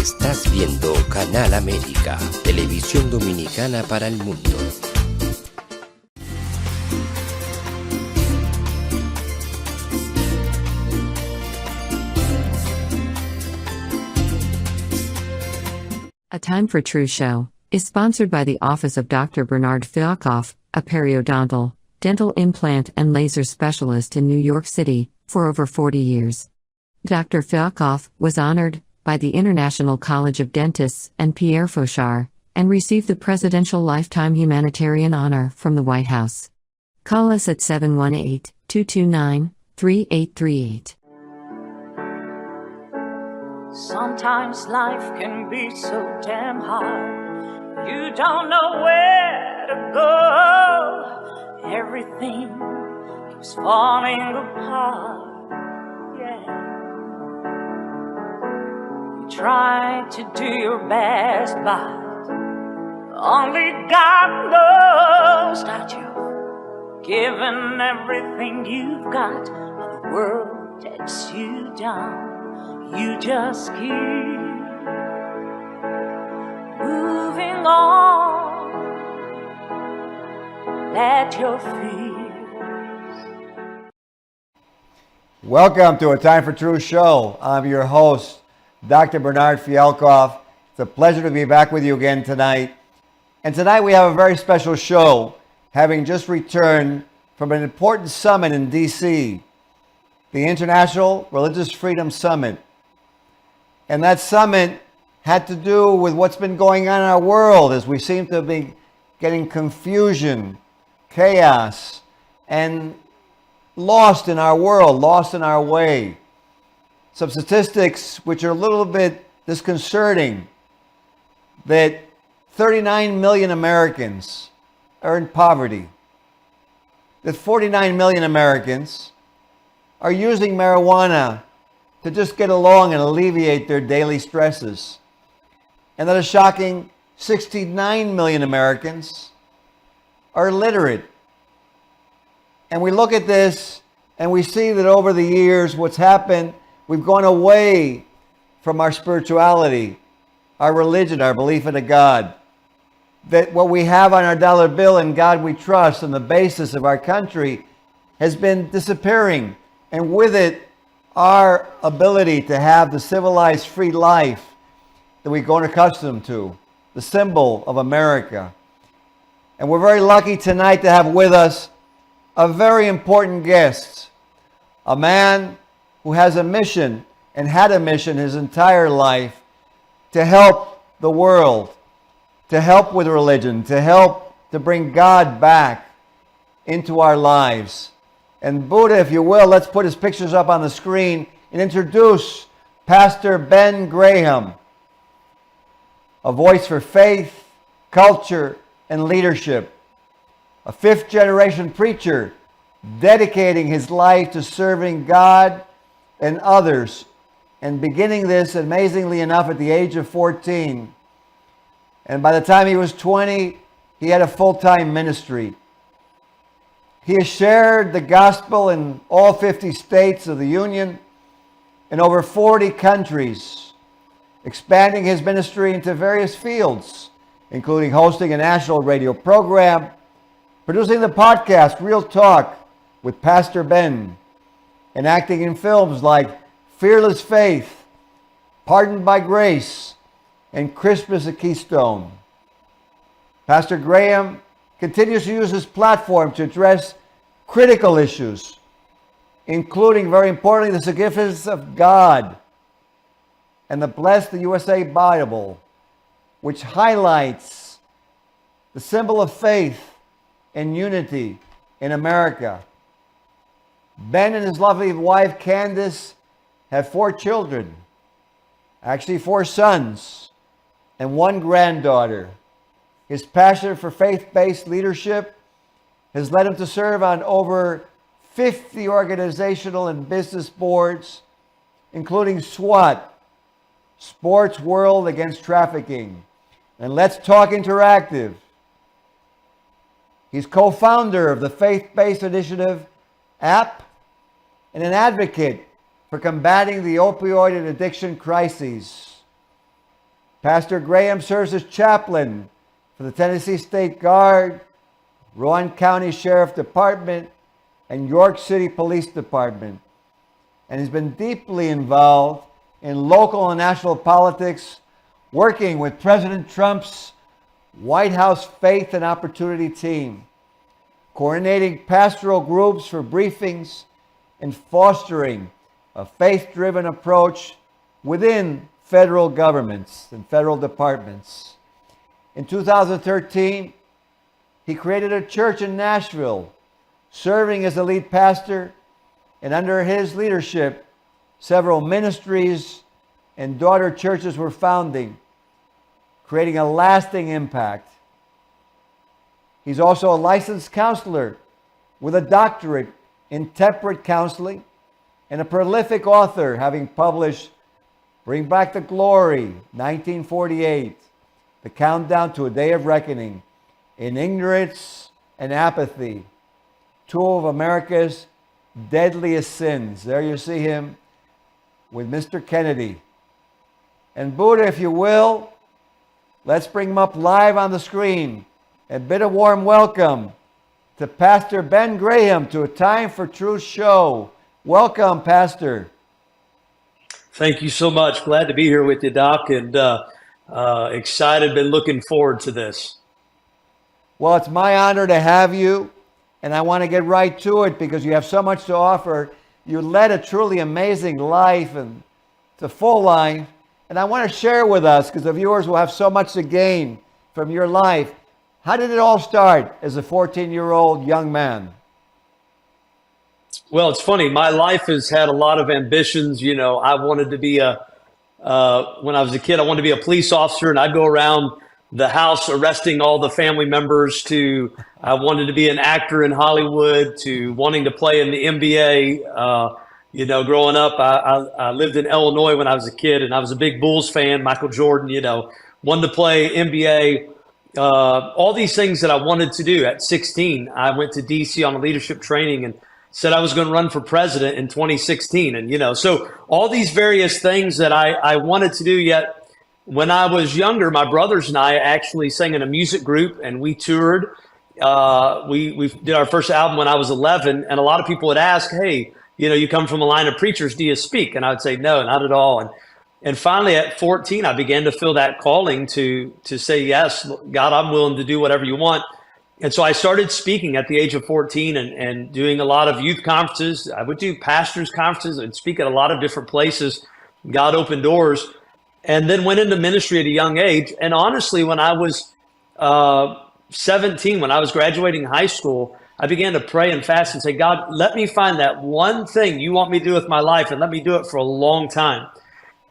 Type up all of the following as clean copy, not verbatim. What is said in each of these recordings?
Estás viendo Canal América, televisión dominicana para el mundo. A Time for Truth show is sponsored by the Office of Dr. Bernard Fialkoff, a periodontal, dental implant and laser specialist in New York City, for over 40 years. Dr. Fialkoff was honored by the International College of Dentists and Pierre Fauchard, and received the Presidential Lifetime Humanitarian Honor from the White House. Call us at 718-229-3838. Sometimes life can be so damn hard. You don't know where to go. Everything keeps falling apart. Yeah. You try to do your best, but only God knows that you've given everything you've got, but the world takes you down. You just keep moving on. Let your fears. Welcome to A Time for Truth show. I'm your host, Dr. Bernard Fialkoff. It's a pleasure to be back with you again tonight. And tonight we have a very special show, having just returned from an important summit in D.C., the International Religious Freedom Summit. And that summit had to do with what's been going on in our world, as we seem to be getting confusion, chaos, and lost in our world, lost in our way. Some statistics which are a little bit disconcerting, that 39 million Americans are in poverty, that 49 million Americans are using marijuana to just get along and alleviate their daily stresses. And that a shocking 69 million Americans are illiterate. And we look at this and we see that over the years what's happened, we've gone away from our spirituality, our religion, our belief in a God. That what we have on our dollar bill and God we trust and the basis of our country has been disappearing. And with it, our ability to have the civilized, free life that we've grown accustomed to, the symbol of America. And we're very lucky tonight to have with us a very important guest, a man who has a mission and had a mission his entire life to help the world, to help with religion, to help to bring God back into our lives. And Buddha, if you will, let's put his pictures up on the screen and introduce Pastor Ben Graham, a voice for faith, culture, and leadership. A fifth-generation preacher dedicating his life to serving God and others, and beginning this, amazingly enough, at the age of 14. And by the time he was 20, he had a full-time ministry. He has shared the gospel in all 50 states of the Union, in over 40 countries, expanding his ministry into various fields, including hosting a national radio program, producing the podcast Real Talk with Pastor Ben, and acting in films like Fearless Faith, Pardoned by Grace, and Christmas at Keystone. Pastor Graham continues to use his platform to address critical issues, including, very importantly, the significance of God and the Bless the USA Bible, which highlights the symbol of faith and unity in America. Ben and his lovely wife, Candace, have 4 children, actually 4 sons and 1 granddaughter. His passion for faith-based leadership has led him to serve on over 50 organizational and business boards, including SWAT, Sports World Against Trafficking, and Let's Talk Interactive. He's co-founder of the Faith-Based Initiative app and an advocate for combating the opioid and addiction crises. Pastor Graham serves as chaplain for the Tennessee State Guard, Rowan County Sheriff Department, and York City Police Department. And he's been deeply involved in local and national politics, working with President Trump's White House Faith and Opportunity team, coordinating pastoral groups for briefings, and fostering a faith-driven approach within federal governments and federal departments. In 2013, he created a church in Nashville, serving as the lead pastor, and under his leadership, several ministries and daughter churches were founding, creating a lasting impact. He's also a licensed counselor with a doctorate in temperate counseling and a prolific author, having published Bring Back the Glory, 1948, The Countdown to a Day of Reckoning, In Ignorance and Apathy, two of America's deadliest sins. There you see him with Mr. Kennedy. And Buddha, if you will, let's bring him up live on the screen. A bit of warm welcome to Pastor Ben Graham to A Time for Truth show. Welcome, Pastor. Thank you so much. Glad to be here with you, Doc, and excited, been looking forward to this. Well, it's my honor to have you, and I want to get right to it because you have so much to offer. You led a truly amazing life, and it's a full life, and I want to share with us because the viewers will have so much to gain from your life. How did it all start as a 14-year-old young man? Well, it's funny. My life has had a lot of ambitions. You know, I wanted to be when I was a kid, I wanted to be a police officer, and I'd go around the house arresting all the family members, to I wanted to be an actor in Hollywood, to wanting to play in the NBA. You know, growing up, I lived in Illinois when I was a kid, and I was a big Bulls fan, Michael Jordan, you know, wanted to play NBA. All these things that I wanted to do. At 16, I went to DC on a leadership training and said I was going to run for president in 2016. And, you know, so all these various things that I wanted to do. Yet when I was younger, my brothers and I actually sang in a music group, and we toured. We did our first album when I was 11, and a lot of people would ask, hey, you know, you come from a line of preachers, do you speak? And I would say, no, not at all. And finally, at 14, I began to feel that calling to say, yes, God, I'm willing to do whatever you want. And so I started speaking at the age of 14 and doing a lot of youth conferences. I would do pastors' conferences and speak at a lot of different places. God opened doors, and then went into ministry at a young age. And honestly, when I was 17, when I was graduating high school, I began to pray and fast and say, God, let me find that one thing you want me to do with my life, and let me do it for a long time.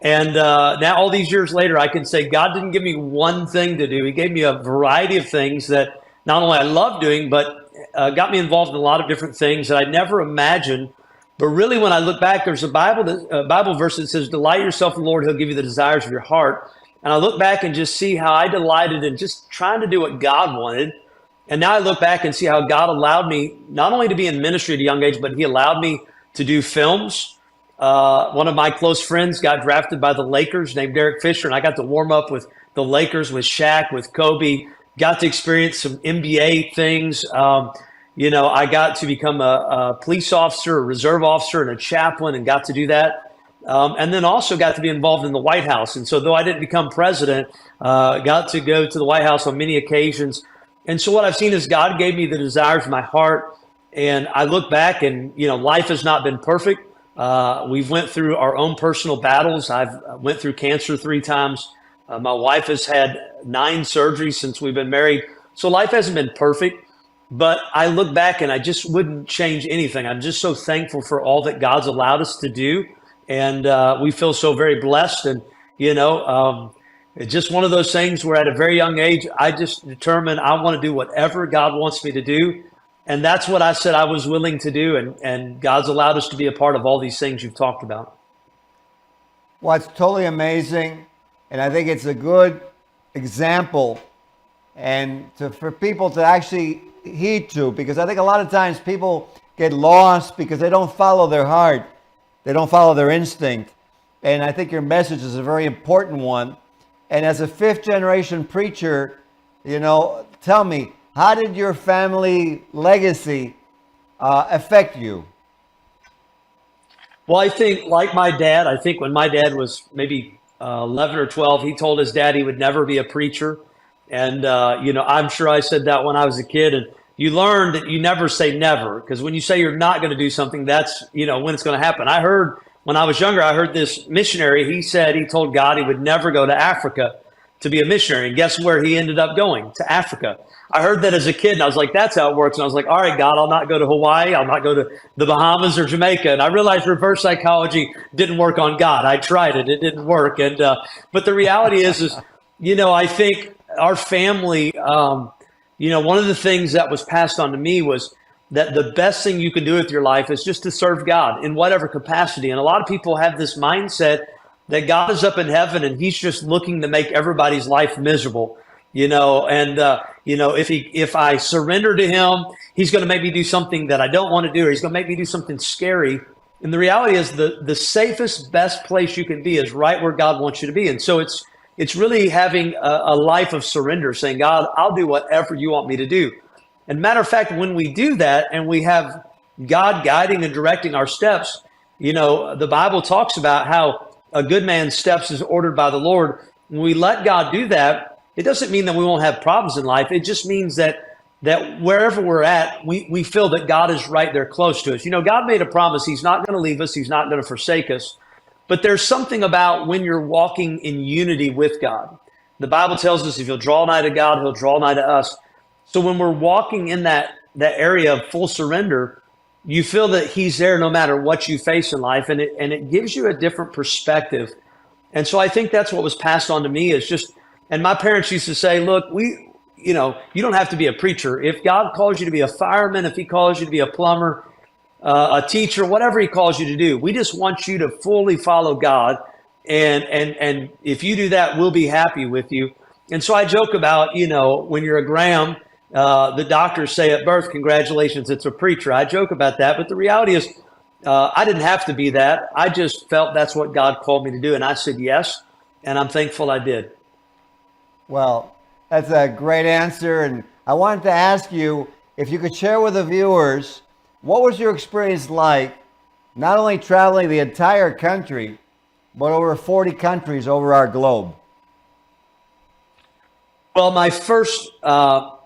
And now all these years later, I can say God didn't give me one thing to do. He gave me a variety of things that not only I love doing, but got me involved in a lot of different things that I never imagined. But really, when I look back, there's a Bible verse that says, delight yourself in the Lord, he'll give you the desires of your heart. And I look back and just see how I delighted in just trying to do what God wanted. And now I look back and see how God allowed me not only to be in ministry at a young age, but he allowed me to do films. One of my close friends got drafted by the Lakers named Derek Fisher, and I got to warm up with the Lakers, with Shaq, with Kobe, got to experience some NBA things. You know, I got to become a police officer, a reserve officer, and a chaplain, and got to do that. And then also got to be involved in the White House. And so though I didn't become president, got to go to the White House on many occasions. And so what I've seen is God gave me the desires of my heart. And I look back and, you know, life has not been perfect. We've went through our own personal battles. I've went through cancer 3 times. My wife has had 9 surgeries since we've been married. So life hasn't been perfect, but I look back and I just wouldn't change anything. I'm just so thankful for all that God's allowed us to do. And we feel so very blessed. And, you know, it's just one of those things where at a very young age, I just determined I want to do whatever God wants me to do. And that's what I said I was willing to do. And God's allowed us to be a part of all these things you've talked about. Well, it's totally amazing. And I think it's a good example and for people to actually heed to, because I think a lot of times people get lost because they don't follow their heart. They don't follow their instinct. And I think your message is a very important one. And as a fifth generation preacher, tell me, how did your family legacy affect you? Well, I think like my dad, I think when my dad was maybe 11 or 12, he told his dad he would never be a preacher. And, I'm sure I said that when I was a kid. And you learn that you never say never, because when you say you're not going to do something, that's, when it's going to happen. I heard when I was younger, I heard this missionary, he told God he would never go to Africa to be a missionary. And guess where he ended up going? To Africa. I heard that as a kid, and I was like, that's how it works. And I was like, all right, God, I'll not go to Hawaii. I'll not go to the Bahamas or Jamaica. And I realized reverse psychology didn't work on God. I tried it. It didn't work. And but the reality is, I think our family, one of the things that was passed on to me was that the best thing you can do with your life is just to serve God in whatever capacity. And a lot of people have this mindset that God is up in heaven and he's just looking to make everybody's life miserable, if I surrender to him, he's going to make me do something that I don't want to do, or he's going to make me do something scary. And the reality is the safest, best place you can be is right where God wants you to be. And so it's really having a life of surrender, saying, God, I'll do whatever you want me to do. And matter of fact, when we do that and we have God guiding and directing our steps, the Bible talks about how a good man's steps is ordered by the Lord. When we let God do that, it doesn't mean that we won't have problems in life. It just means that wherever we're at, we feel that God is right there close to us. God made a promise. He's not going to leave us. He's not going to forsake us. But there's something about when you're walking in unity with God. The Bible tells us if you'll draw nigh to God, he'll draw nigh to us. So when we're walking in that area of full surrender, you feel that he's there no matter what you face in life. And it gives you a different perspective. And so I think that's what was passed on to me is just, and my parents used to say, look, you don't have to be a preacher. If God calls you to be a fireman, if he calls you to be a plumber, a teacher, whatever he calls you to do, we just want you to fully follow God. And if you do that, we'll be happy with you. And so I joke about, when you're a Graham, the doctors say at birth, congratulations, it's a preacher. I joke about that. But the reality is, I didn't have to be that. I just felt that's what God called me to do. And I said yes. And I'm thankful I did. Well, that's a great answer. And I wanted to ask you if you could share with the viewers, what was your experience like, not only traveling the entire country, but over 40 countries over our globe? Well, my first, what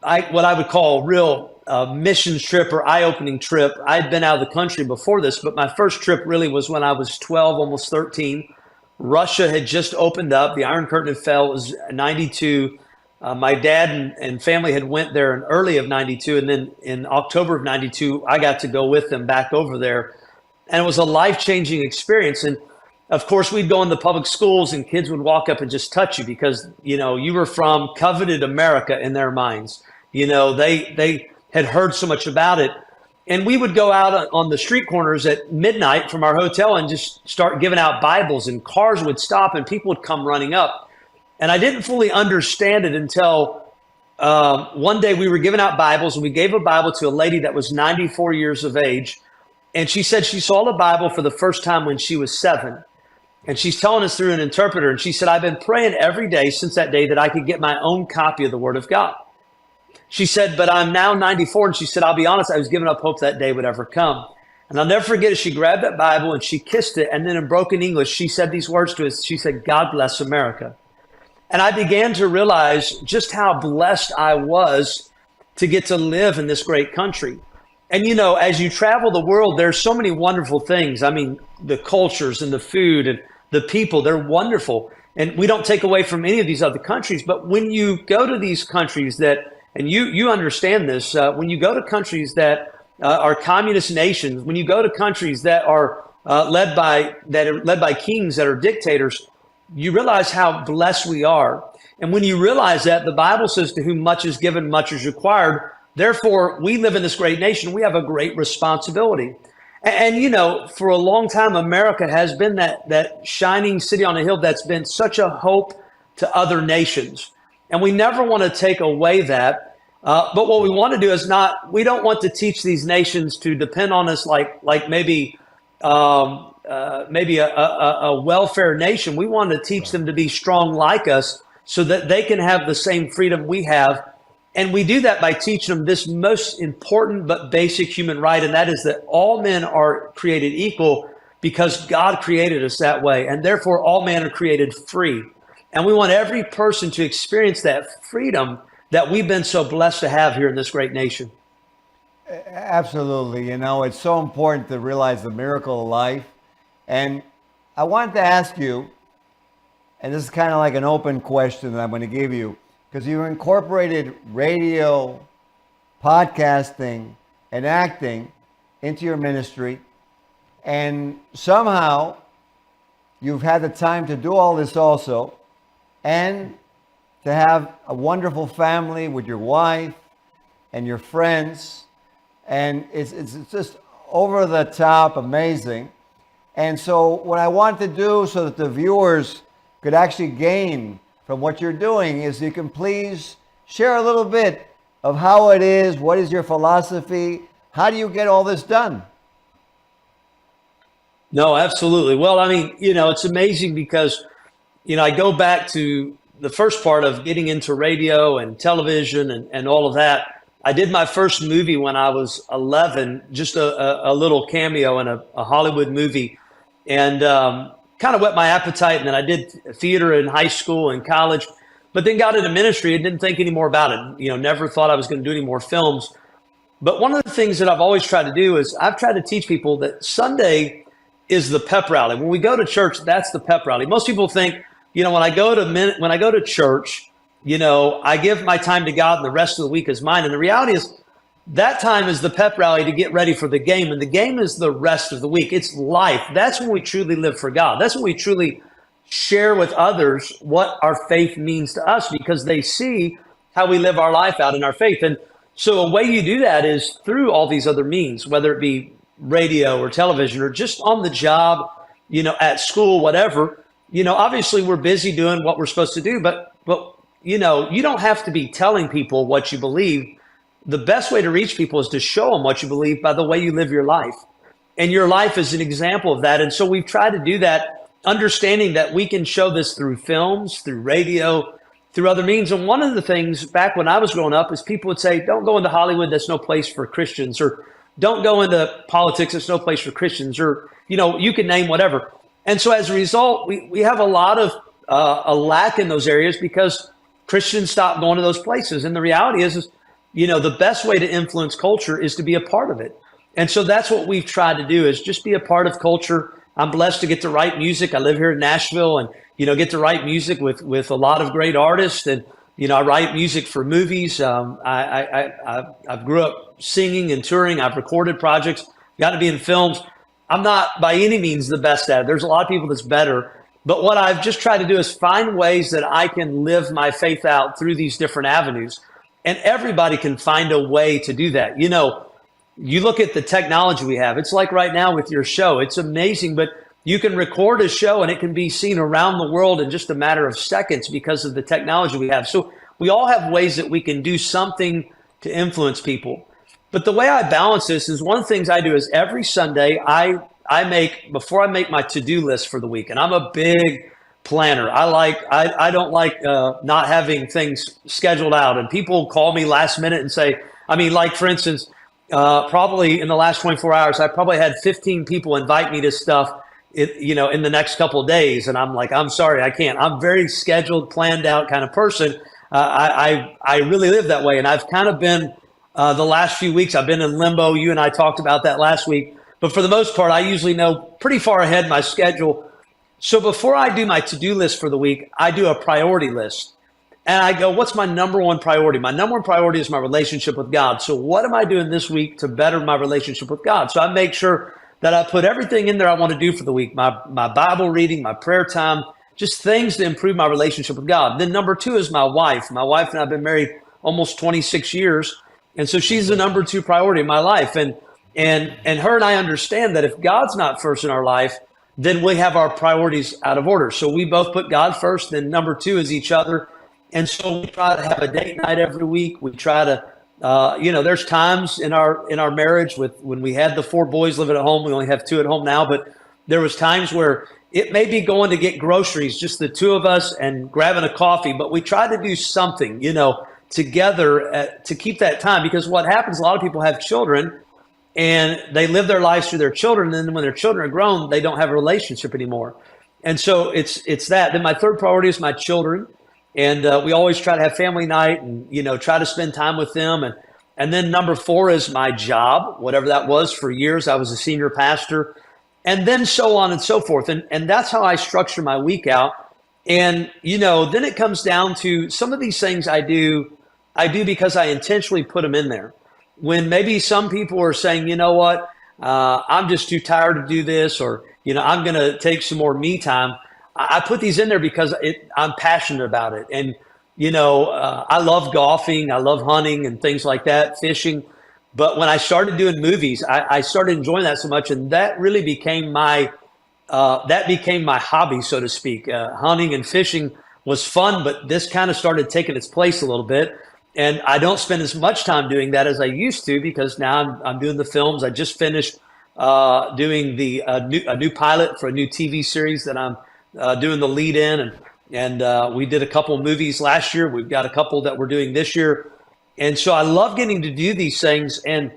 I would call real missions trip or eye-opening trip, I'd been out of the country before this, but my first trip really was when I was 12, almost 13. Russia had just opened up. The Iron Curtain had fell. It was 92. My dad and family had went there in early of 92. And then in October of 92, I got to go with them back over there. And it was a life-changing experience. And of course, we'd go in the public schools and kids would walk up and just touch you because, you were from coveted America in their minds. They had heard so much about it. And we would go out on the street corners at midnight from our hotel and just start giving out Bibles, and cars would stop and people would come running up. And I didn't fully understand it until one day we were giving out Bibles, and we gave a Bible to a lady that was 94 years of age. And she said she saw the Bible for the first time when she was 7. And she's telling us through an interpreter. And she said, I've been praying every day since that day that I could get my own copy of the Word of God. She said, but I'm now 94. And she said, I'll be honest, I was giving up hope that day would ever come. And I'll never forget it. She grabbed that Bible and she kissed it. And then in broken English, she said these words to us. She said, God bless America. And I began to realize just how blessed I was to get to live in this great country. And, as you travel the world, there's so many wonderful things. I mean, the cultures and the food and the people, they're wonderful. And we don't take away from any of these other countries. But when you go to these countries and you understand this, when you go to countries that are communist nations, when you go to countries that are led by kings that are dictators, you realize how blessed we are. And when you realize that, the Bible says, to whom much is given, much is required. Therefore, we live in this great nation. We have a great responsibility. And for a long time, America has been that shining city on a hill that's been such a hope to other nations. And we never want to take away that. But what we want to do is we don't want to teach these nations to depend on us like maybe maybe a welfare nation. We want to teach them to be strong like us so that they can have the same freedom we have. And we do that by teaching them this most important but basic human right, and that is that all men are created equal because God created us that way, and therefore all men are created free. And we want every person to experience that freedom that we've been so blessed to have here in this great nation. Absolutely. You know, it's so important to realize the miracle of life. And I wanted to ask you, and this is kind of like an open question that I'm going to give you, because you incorporated radio, podcasting, and acting into your ministry. And somehow you've had the time to do all this also, and to have a wonderful family with your wife and your friends. And it's just over the top amazing. And so what I want to do so that the viewers could actually gain from what you're doing is you can please share a little bit of how it is, what is your philosophy, how do you get all this done? No, absolutely. Well, I mean, it's amazing because, I go back to the first part of getting into radio and television and all of that. I did my first movie when I was 11, just a little cameo in a Hollywood movie, and kind of whet my appetite. And then I did theater in high school and college, but then got into ministry and didn't think any more about it. Never thought I was going to do any more films. But one of the things that I've always tried to do is I've tried to teach people that Sunday is the pep rally. When we go to church, that's the pep rally. Most people think, when I go to church, I give my time to God and the rest of the week is mine. And the reality is that time is the pep rally to get ready for the game. And the game is the rest of the week. It's life. That's when we truly live for God. That's when we truly share with others what our faith means to us, because they see how we live our life out in our faith. And so a way you do that is through all these other means, whether it be radio or television or just on the job, at school, whatever. Obviously we're busy doing what we're supposed to do, but you don't have to be telling people what you believe. The best way to reach people is to show them what you believe by the way you live your life. And your life is an example of that. And so we've tried to do that, understanding that we can show this through films, through radio, through other means. And one of the things back when I was growing up is people would say, don't go into Hollywood, that's no place for Christians, or don't go into politics, it's no place for Christians, or, you can name whatever. And so as a result, we have a lot of a lack in those areas because Christians stop going to those places. And the reality is, the best way to influence culture is to be a part of it. And so that's what we've tried to do, is just be a part of culture. I'm blessed to get to write music. I live here in Nashville and, get to write music with a lot of great artists. And, I write music for movies. I grew up singing and touring. I've recorded projects, got to be in films. I'm not by any means the best at it. There's a lot of people that's better. But what I've just tried to do is find ways that I can live my faith out through these different avenues. And everybody can find a way to do that. You look at the technology we have. It's like right now with your show. It's amazing, but you can record a show and it can be seen around the world in just a matter of seconds because of the technology we have. So we all have ways that we can do something to influence people. But the way I balance this is one of the things I do is every Sunday before I make my to-do list for the week, and I'm a big planner. I don't like not having things scheduled out. And people call me last minute and say, for instance, probably in the last 24 hours, I probably had 15 people invite me to stuff, in the next couple of days. And I'm like, I'm sorry, I can't. I'm very scheduled, planned out kind of person. I really live that way. And I've kind of been, the last few weeks, I've been in limbo. You and I talked about that last week. But for the most part, I usually know pretty far ahead my schedule. So before I do my to-do list for the week, I do a priority list. And I go, what's my number one priority? My number one priority is my relationship with God. So what am I doing this week to better my relationship with God? So I make sure that I put everything in there I want to do for the week. My Bible reading, my prayer time, just things to improve my relationship with God. Then number two is my wife. My wife and I have been married almost 26 years. And so she's the number two priority in my life. And her and I understand that if God's not first in our life, then we have our priorities out of order. So we both put God first, then number two is each other. And so we try to have a date night every week. We try to, there's times in our marriage when we had the four boys living at home, we only have two at home now, but There was times where it may be going to get groceries, just the two of us and grabbing a coffee, but we try to do something, together to keep that time. Because what happens, a lot of people have children and they live their lives through their children. And then when their children are grown, they don't have a relationship anymore. And so it's that. Then my third priority is my children. And we always try to have family night and, try to spend time with them. And then number 4 is my job, whatever that was. For years, I was a senior pastor, and then so on and so forth. And that's how I structure my week out. And, then it comes down to some of these things I do because I intentionally put them in there. When maybe some people are saying, you know what, I'm just too tired to do this, or, I'm going to take some more me time. I put these in there because I'm passionate about it. And, I love golfing. I love hunting and things like that, fishing. But when I started doing movies, I started enjoying that so much. And that really became my hobby, so to speak. Hunting and fishing was fun, but this kind of started taking its place a little bit. And I don't spend as much time doing that as I used to, because now I'm doing the films. I just finished doing a new pilot for a new TV series that I'm doing the lead in. And we did a couple of movies last year. We've got a couple that we're doing this year. And so I love getting to do these things. And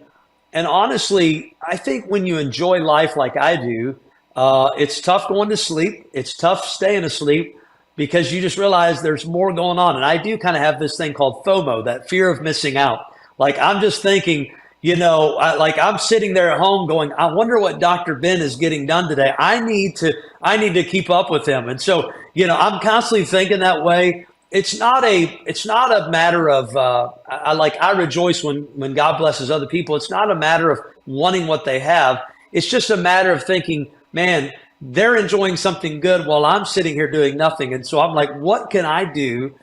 honestly, I think when you enjoy life like I do, it's tough going to sleep. It's tough staying asleep, because you just realize there's more going on. And I do kind of have this thing called FOMO, that fear of missing out. Like, I'm just thinking, I'm sitting there at home going, I wonder what Dr. Ben is getting done today. I need to keep up with him. And so, I'm constantly thinking that way. It's not a matter of, I rejoice when God blesses other people. It's not a matter of wanting what they have. It's just a matter of thinking, man, they're enjoying something good while I'm sitting here doing nothing. And so I'm like, what can I do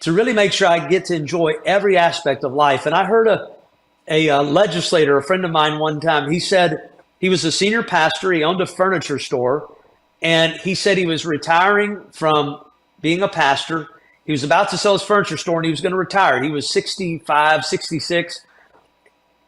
to really make sure I get to enjoy every aspect of life? And I heard a legislator, a friend of mine, one time, he said he was a senior pastor. He owned a furniture store. And he said he was retiring from being a pastor. He was about to sell his furniture store and he was going to retire. He was 65, 66.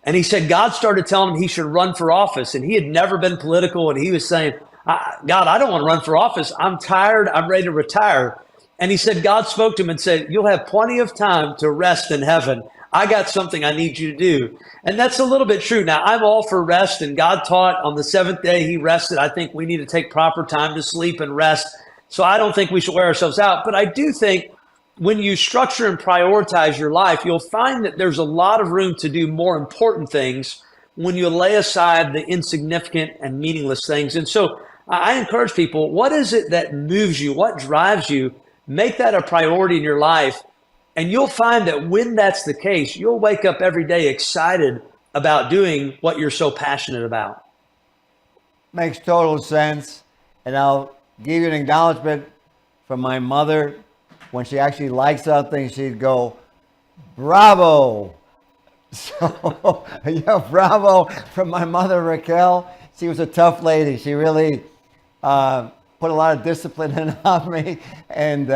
And he said God started telling him he should run for office. And he had never been political. And he was saying, God, I don't want to run for office. I'm tired. I'm ready to retire. And he said God spoke to him and said, you'll have plenty of time to rest in heaven. I got something I need you to do. And that's a little bit true. Now, I'm all for rest. And God taught on the 7th day he rested. I think we need to take proper time to sleep and rest. So I don't think we should wear ourselves out. But I do think when you structure and prioritize your life, you'll find that there's a lot of room to do more important things when you lay aside the insignificant and meaningless things. And so I encourage people, what is it that moves you? What drives you? Make that a priority in your life. And you'll find that when that's the case, you'll wake up every day excited about doing what you're so passionate about. Makes total sense. And I'll give you an acknowledgement from my mother. When she actually liked something, she'd go, bravo. So, yeah, bravo from my mother, Raquel. She was a tough lady. She really put a lot of discipline in on me. And,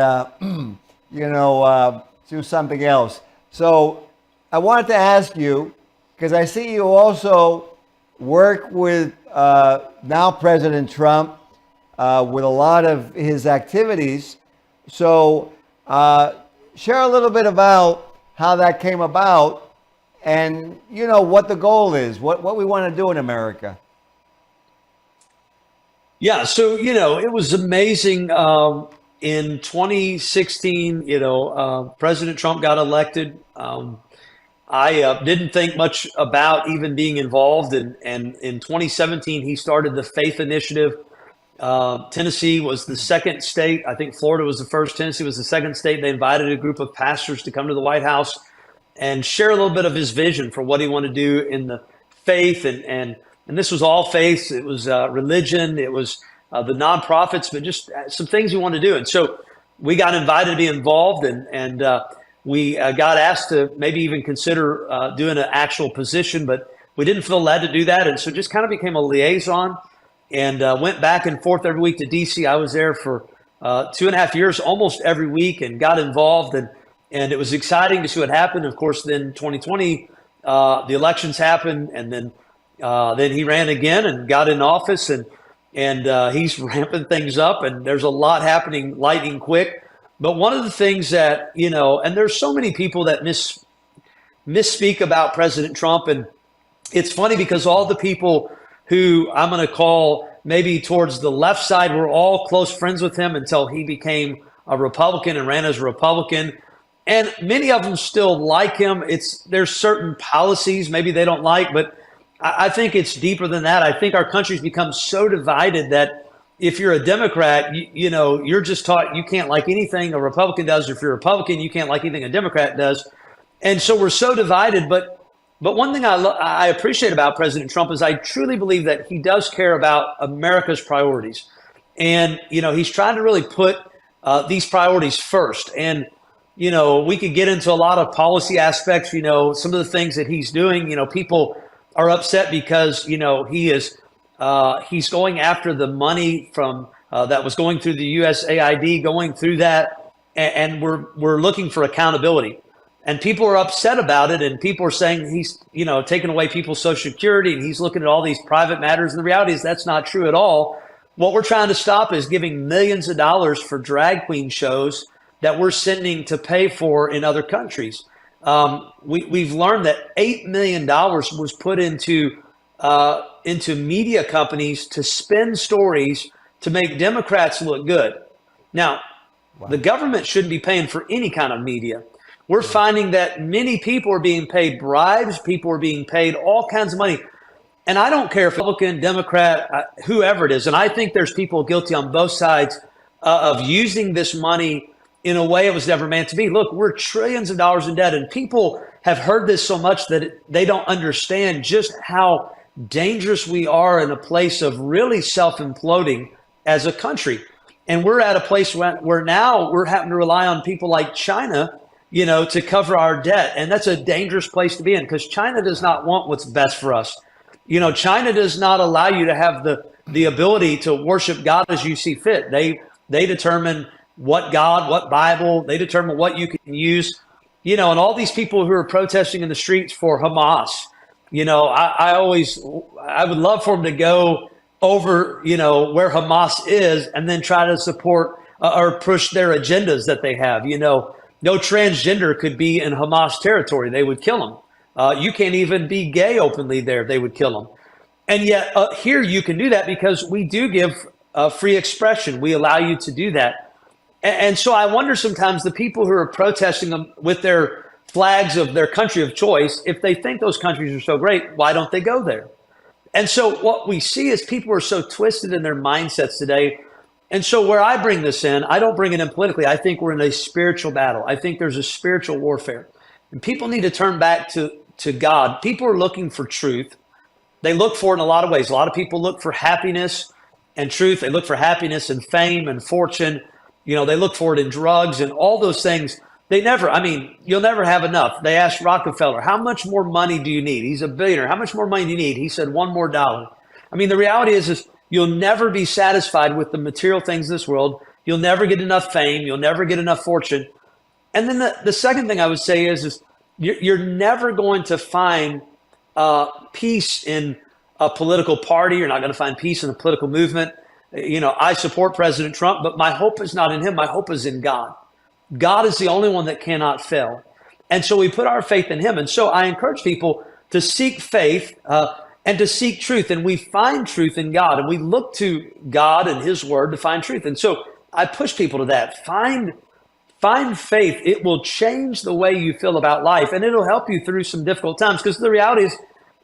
she was something else. So I wanted to ask you, because I see you also work with now President Trump with a lot of his activities. So share a little bit about how that came about and, what the goal is, what we want to do in America. Yeah, so, it was amazing. In 2016, President Trump got elected. I didn't think much about even being involved. And in 2017, he started the Faith Initiative. Tennessee was the second state. I think Florida was the first. Tennessee was the second state. They invited a group of pastors to come to the White House and share a little bit of his vision for what he wanted to do in the faith. And this was all faiths. It was religion. It was the nonprofits, but just some things he wanted to do. And so we got invited to be involved, and we got asked to maybe even consider doing an actual position, but we didn't feel led to do that. And so just kind of became a liaison and went back and forth every week to DC. I was there for 2.5 years, almost every week, and got involved. And it was exciting to see what happened. Of course, then 2020, the elections happened, and then he ran again and got in office. And and he's ramping things up, and there's a lot happening lightning quick. But one of the things that, and there's so many people that misspeak about President Trump, and it's funny because all the people who I'm going to call maybe towards the left side were all close friends with him until he became a Republican and ran as a Republican. And many of them still like him. There's certain policies maybe they don't like, but I think it's deeper than that. I think our country's become so divided that if you're a Democrat, you're just taught you can't like anything a Republican does. Or if you're a Republican, you can't like anything a Democrat does. And so we're so divided. But one thing I appreciate about President Trump is I truly believe that he does care about America's priorities. And, he's trying to really put these priorities first. And, we could get into a lot of policy aspects, some of the things that he's doing. People are upset because, he's going after the money from that was going through the USAID, going through that. And we're looking for accountability. And people are upset about it, and people are saying he's, taking away people's Social Security, and he's looking at all these private matters. And the reality is that's not true at all. What we're trying to stop is giving millions of dollars for drag queen shows that we're sending to pay for in other countries. We've learned that $8 million was put into media companies to spin stories to make Democrats look good. Now, the government shouldn't be paying for any kind of media. We're finding that many people are being paid bribes. People are being paid all kinds of money. And I don't care if Republican, Democrat, whoever it is. And I think there's people guilty on both sides of using this money in a way it was never meant to be. Look, we're trillions of dollars in debt, and people have heard this so much that they don't understand just how dangerous we are in a place of really self-imploding as a country. And we're at a place where now we're having to rely on people like China, to cover our debt. And that's a dangerous place to be in, because China does not want what's best for us. China does not allow you to have the ability to worship God as you see fit. They determine what God, what Bible, they determine what you can use, and all these people who are protesting in the streets for Hamas, I would love for them to go over, where Hamas is, and then try to support or push their agendas that they have. No transgender could be in Hamas territory. They would kill them. You can't even be gay openly there. They would kill them. And yet here you can do that because we do give free expression. We allow you to do that. And so I wonder sometimes the people who are protesting them with their flags of their country of choice, if they think those countries are so great, why don't they go there? And so what we see is people are so twisted in their mindsets today. And so where I bring this in, I don't bring it in politically. I think we're in a spiritual battle. I think there's a spiritual warfare. And people need to turn back to God. People are looking for truth. They look for it in a lot of ways. A lot of people look for happiness and truth. They look for happiness and fame and fortune. They look for it in drugs and all those things. You'll never have enough. They asked Rockefeller, how much more money do you need? He's a billionaire. How much more money do you need? He said, $1 more. The reality is you'll never be satisfied with the material things of this world. You'll never get enough fame. You'll never get enough fortune. And then the second thing I would say is you're never going to find peace in a political party. You're not going to find peace in a political movement. I support President Trump, but my hope is not in him. My hope is in God. God is the only one that cannot fail. And so we put our faith in him. And so I encourage people to seek faith and to seek truth. And we find truth in God. And we look to God and his word to find truth. And so I push people to that. Find faith. It will change the way you feel about life. And it'll help you through some difficult times. Because the reality is,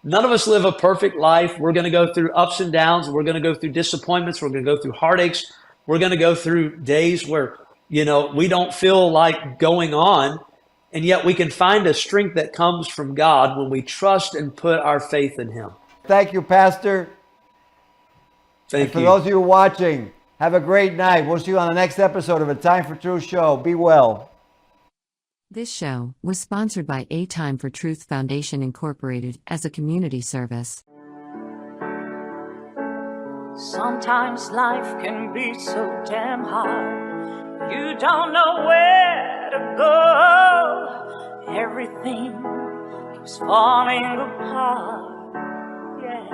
none of us live a perfect life. We're going to go through ups and downs. We're going to go through disappointments. We're going to go through heartaches. We're going to go through days where, we don't feel like going on. And yet we can find a strength that comes from God when we trust and put our faith in him. Thank you, Pastor. Thank you. For those of you watching, have a great night. We'll see you on the next episode of A Time for Truth show. Be well. This show was sponsored by A Time for Truth Foundation Incorporated as a community service. Sometimes life can be so damn hard. You don't know where to go. Everything keeps falling apart. Yeah.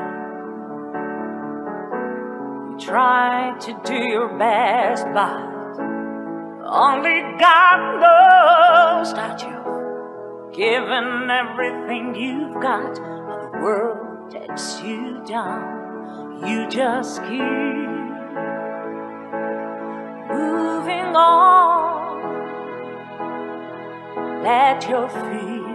try to do your best, but only God knows that you've given everything you've got. The world takes you down. You just keep moving on. Let your feet